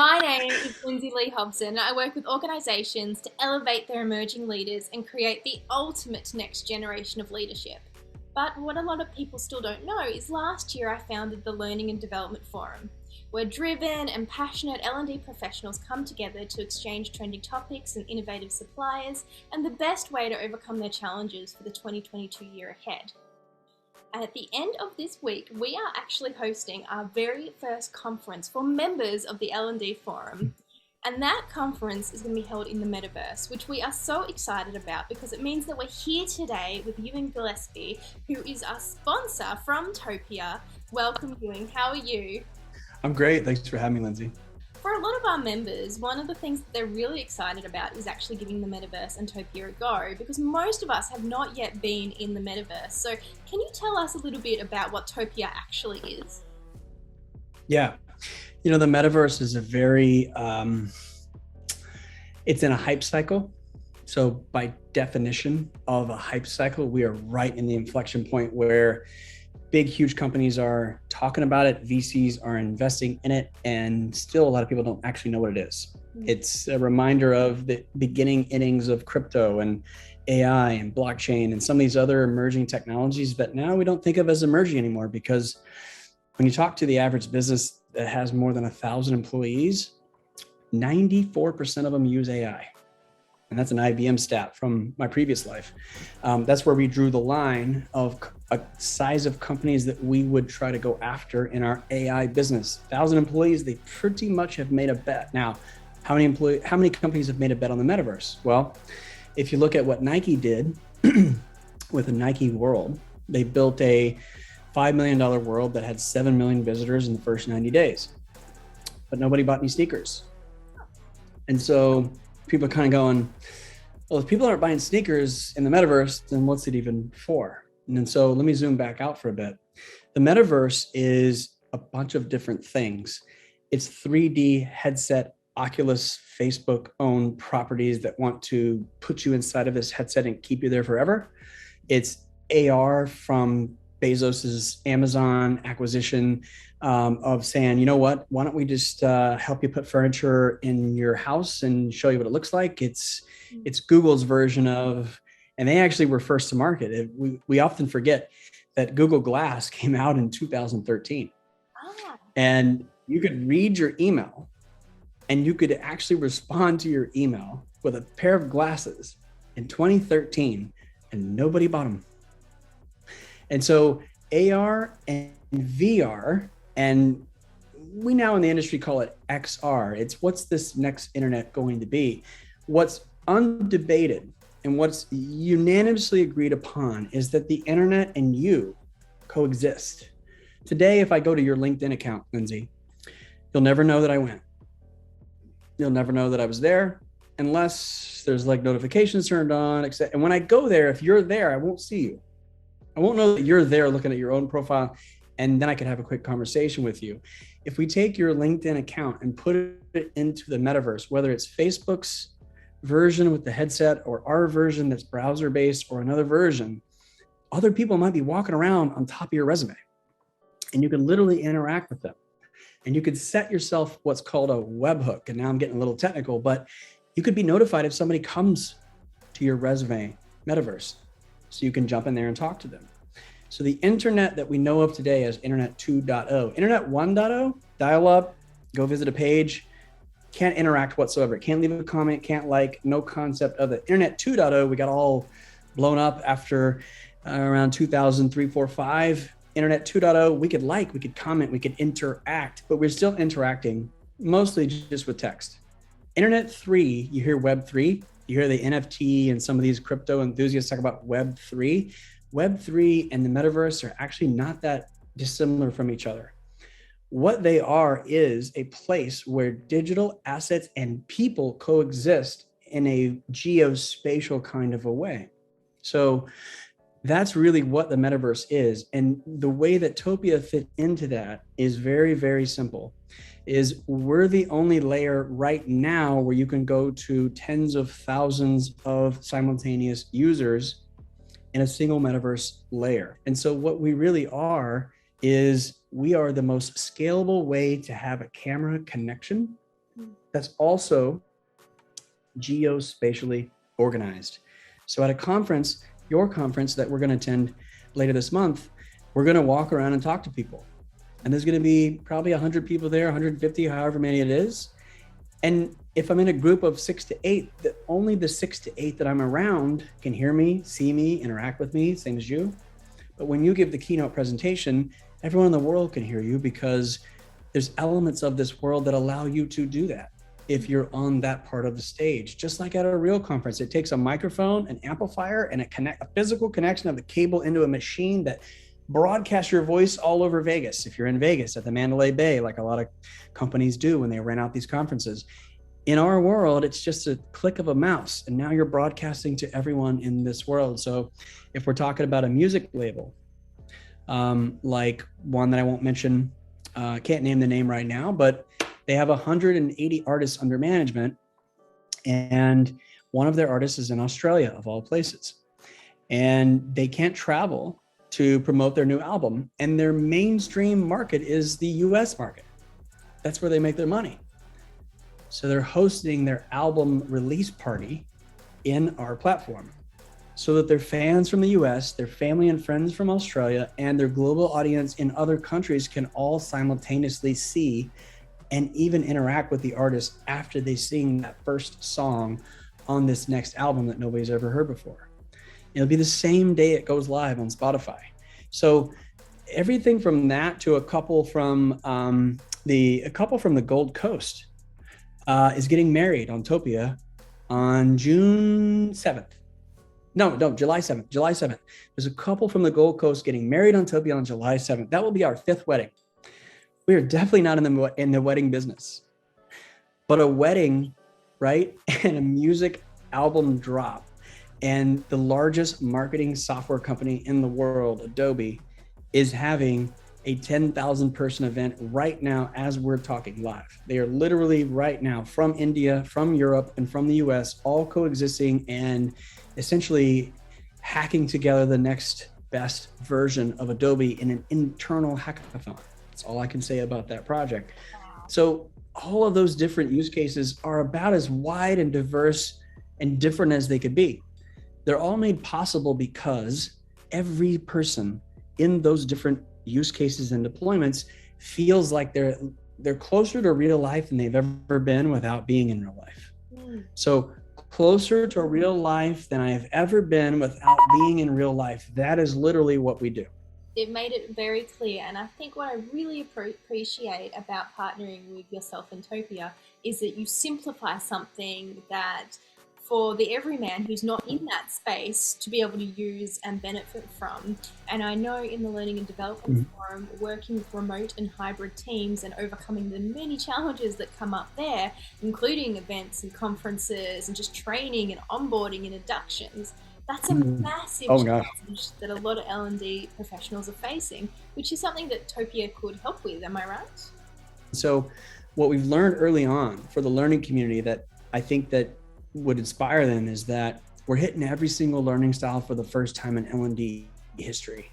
My name is Lindsay Lee Hobson, and I work with organisations to elevate their emerging leaders and create the ultimate next generation of leadership. But what a lot of people still don't know is last year I founded the Learning and Development Forum, where driven and passionate L&D professionals come together to exchange trending topics and innovative suppliers and the best way to overcome their challenges for the 2022 year ahead. And at the end of this week, we are actually hosting our very first conference for members of the L&D Forum. And that conference is going to be held in the metaverse, which we are so excited about because it means that we're here today with Ewing Gillaspy, who is our sponsor from Topia. Welcome, Ewing. How are you? I'm great. Thanks for having me, Lindsay. For a lot of our members, one of the things that they're really excited about is actually giving the metaverse and Topia a go, because most of us have not yet been in the metaverse. So can you tell us a little bit about what Topia actually is? Yeah. The metaverse is a very, it's in a hype cycle. So by definition of a hype cycle, we are right in the inflection point where big, huge companies are talking about it, VCs are investing in it, and still a lot of people don't actually know what it is. It's a reminder of the beginning innings of crypto and AI and blockchain and some of these other emerging technologies that now we don't think of as emerging anymore, because when you talk to the average business that has more than 1,000 employees, 94% of them use AI. And that's an IBM stat from my previous life. That's where we drew the line of a size of companies that we would try to go after in our AI business. 1,000 employees, they pretty much have made a bet. Now, how many companies have made a bet on the metaverse? Well, if you look at what Nike did with the Nike World, they built a $5 million world that had 7 million visitors in the first 90 days, but nobody bought any sneakers. And so people are kind of going, well, if people aren't buying sneakers in the metaverse, then what's it even for? And so let me zoom back out for a bit. The metaverse is a bunch of different things. It's 3D headset, Oculus, Facebook owned properties that want to put you inside of this headset and keep you there forever. It's AR from Bezos's Amazon acquisition of saying, you know what, why don't we just help you put furniture in your house and show you what it looks like. It's Google's version of, and they actually were first to market. We often forget that Google Glass came out in 2013. And you could read your email and you could actually respond to your email with a pair of glasses in 2013, and nobody bought them. And so AR and VR, and we now in the industry call it XR. It's what's this next internet going to be? What's undebated and what's unanimously agreed upon is that the internet and you coexist. Today, if I go to your LinkedIn account, Lindsay, you'll never know that I went. You'll never know that I was there unless there's like notifications turned on, etc. And when I go there, if you're there, I won't see you. I won't know that you're there looking at your own profile, and then I could have a quick conversation with you. If we take your LinkedIn account and put it into the metaverse, whether it's Facebook's version with the headset or our version that's browser-based or another version, other people might be walking around on top of your resume, and you can literally interact with them. And you could set yourself what's called a webhook. And now I'm getting a little technical, but you could be notified if somebody comes to your resume metaverse. So you can jump in there and talk to them. So the internet that we know of today as Internet 2.0. Internet 1.0, dial up, go visit a page, can't interact whatsoever. Can't leave a comment, can't like, no concept of it. Internet 2.0, we got all blown up after around 2003, 4, 5. Internet 2.0, we could like, we could comment, we could interact, but we're still interacting mostly just with text. Internet 3, you hear Web 3, you hear the NFT and some of these crypto enthusiasts talk about Web 3. Web 3 and the metaverse are actually not that dissimilar from each other. What they are is a place where digital assets and people coexist in a geospatial kind of a way. So that's really what the metaverse is. And the way that Topia fit into that is very, very simple. Is we're the only layer right now where you can go to tens of thousands of simultaneous users in a single metaverse layer. And so what we really are is we are the most scalable way to have a camera connection that's also geospatially organized. So at a conference, your conference that we're going to attend later this month, we're going to walk around and talk to people. And there's going to be probably 100 people there, 150, however many it is. And if I'm in a group of 6 to 8, only the 6 to 8 that I'm around can hear me, see me, interact with me, same as you. But when you give the keynote presentation, everyone in the world can hear you because there's elements of this world that allow you to do that if you're on that part of the stage. Just like at a real conference, it takes a microphone, an amplifier, and a physical connection of the cable into a machine that broadcasts your voice all over Vegas. If you're in Vegas at the Mandalay Bay, like a lot of companies do when they rent out these conferences. In our world, it's just a click of a mouse, and now you're broadcasting to everyone in this world. So if we're talking about a music label, like one that I won't mention, can't name the name right now, but they have 180 artists under management, and one of their artists is in Australia, of all places. And they can't travel to promote their new album, and their mainstream market is the US market. That's where they make their money. So they're hosting their album release party in our platform so that their fans from the US, their family and friends from Australia, and their global audience in other countries can all simultaneously see and even interact with the artist after they sing that first song on this next album that nobody's ever heard before. It'll be the same day it goes live on Spotify. So everything from that to a couple from the Gold Coast is getting married on Topia on June 7th. No, July 7th. July 7th. There's a couple from the Gold Coast getting married on Topia on July 7th. That will be our 5th wedding. We are definitely not in the wedding business, but a wedding, right? And a music album drop, and the largest marketing software company in the world, Adobe, is having a 10,000 person event right now as we're talking live. They are literally right now from India, from Europe, and from the US, all coexisting and essentially hacking together the next best version of Adobe in an internal hackathon. That's all I can say about that project. So all of those different use cases are about as wide and diverse and different as they could be. They're all made possible because every person in those different use cases and deployments feels like they're closer to real life than they've ever been without being in real life. So closer to real life than I have ever been without being in real life. That is literally what we do. It made it very clear, and I think what I really appreciate about partnering with yourself and Topia is that you simplify something that for the everyman who's not in that space to be able to use and benefit from. And I know in the Learning and Development Forum, working with remote and hybrid teams and overcoming the many challenges that come up there, including events and conferences and just training and onboarding and inductions, that's a massive challenge that a lot of L&D professionals are facing, which is something that Topia could help with. Am I right? So what we've learned early on for the learning community that I think that would inspire them is that we're hitting every single learning style for the first time in L&D history.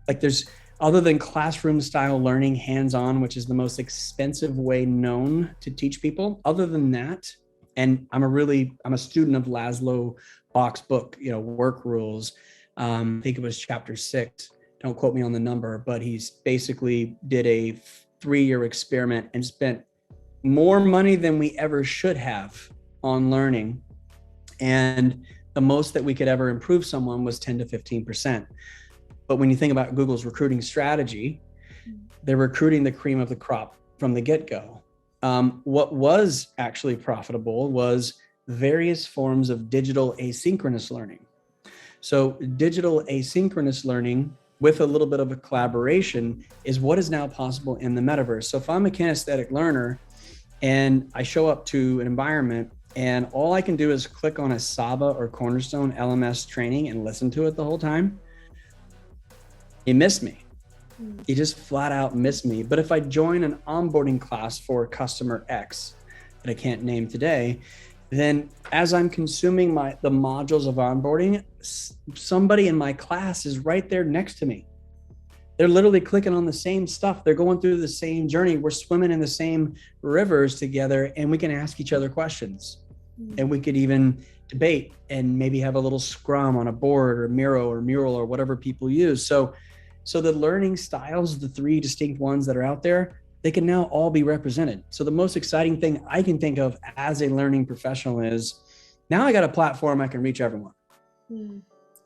Like there's, other than classroom style learning hands-on, which is the most expensive way known to teach people, other than that, and I'm a student of Laszlo Bock's book, Work Rules. I think it was chapter 6. Don't quote me on the number, but he's basically did a 3-year experiment and spent more money than we ever should have on learning. And the most that we could ever improve someone was 10 to 15%. But when you think about Google's recruiting strategy, they're recruiting the cream of the crop from the get-go. What was actually profitable was various forms of digital asynchronous learning. So digital asynchronous learning with a little bit of a collaboration is what is now possible in the metaverse. So if I'm a kinesthetic learner and I show up to an environment and all I can do is click on a Saba or Cornerstone LMS training and listen to it the whole time, you miss me. You just flat out miss me. But if I join an onboarding class for customer X that I can't name today, then as I'm consuming the modules of onboarding, somebody in my class is right there next to me. They're literally clicking on the same stuff. They're going through the same journey. We're swimming in the same rivers together, and we can ask each other questions. And we could even debate and maybe have a little scrum on a board or Miro or mural or whatever people use. So the learning styles, the three distinct ones that are out there, they can now all be represented. So the most exciting thing I can think of as a learning professional is now I got a platform I can reach everyone.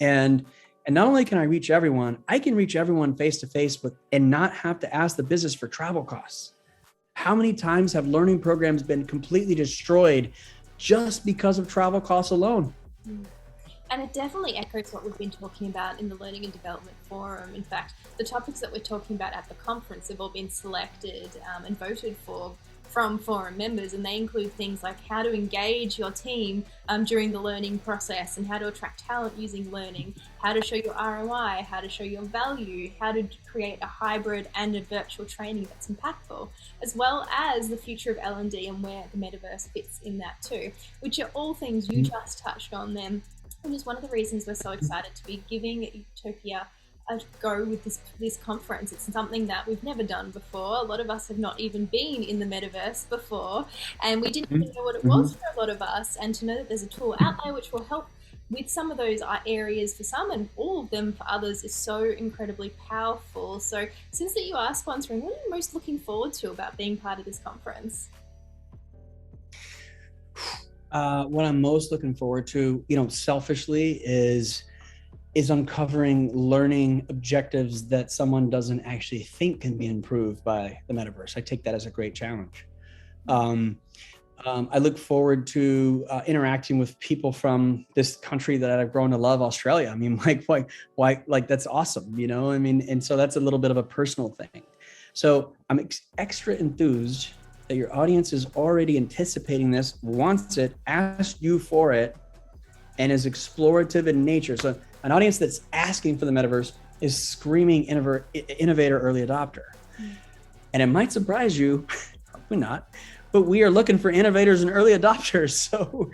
And not only can I reach everyone, I can reach everyone face to face with and not have to ask the business for travel costs. How many times have learning programs been completely destroyed just because of travel costs alone? And it definitely echoes what we've been talking about in the Learning and Development Forum. In fact, the topics that we're talking about at the conference have all been selected and voted for from forum members, and they include things like how to engage your team during the learning process, and how to attract talent using learning, how to show your ROI, how to show your value, how to create a hybrid and a virtual training that's impactful, as well as the future of L&D and where the metaverse fits in that too, which are all things you just touched on then. And is one of the reasons we're so excited to be giving Topia a go with this conference. It's something that we've never done before. A lot of us have not even been in the metaverse before, and we didn't even know what it was for a lot of us. And to know that there's a tool out there which will help with some of those areas for some and all of them for others is so incredibly powerful. So since that you are sponsoring, what are you most looking forward to about being part of this conference? What I'm most looking forward to, selfishly is uncovering learning objectives that someone doesn't actually think can be improved by the metaverse. I take that as a great challenge. I look forward to interacting with people from this country that I've grown to love, Australia. I mean, why, that's awesome, and so that's a little bit of a personal thing. So I'm extra enthused that your audience is already anticipating this, wants it, asked you for it, and is explorative in nature. So an audience that's asking for the metaverse is screaming innovator, early adopter. And it might surprise you, probably not, but we are looking for innovators and early adopters. So,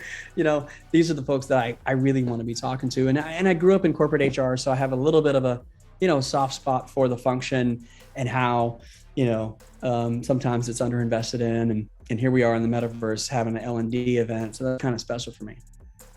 these are the folks that I really want to be talking to. And I grew up in corporate HR, so I have a little bit of a, soft spot for the function and how, sometimes it's underinvested in. And here we are in the metaverse having an L&D event. So that's kind of special for me.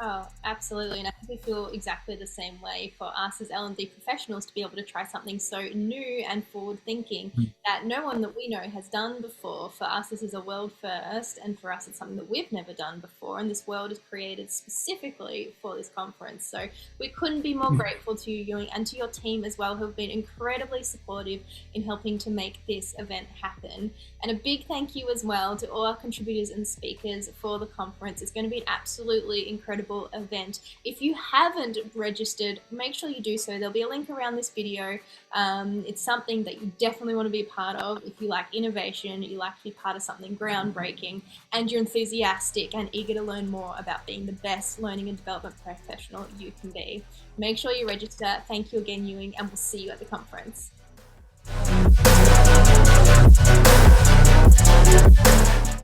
Oh, absolutely. And I think we feel exactly the same way for us as L&D professionals to be able to try something so new and forward thinking that no one that we know has done before. For us, this is a world first, and for us, it's something that we've never done before. And this world is created specifically for this conference. So we couldn't be more grateful to you, Ewing, and to your team as well, who have been incredibly supportive in helping to make this event happen. And a big thank you as well to all our contributors and speakers for the conference. It's going to be an absolutely incredible event. If you haven't registered, make sure you do so. There'll be a link around this video. It's something that you definitely want to be a part of. If you like innovation, you like to be part of something groundbreaking, and you're enthusiastic and eager to learn more about being the best learning and development professional you can be. Make sure you register. Thank you again, Ewing, and we'll see you at the conference.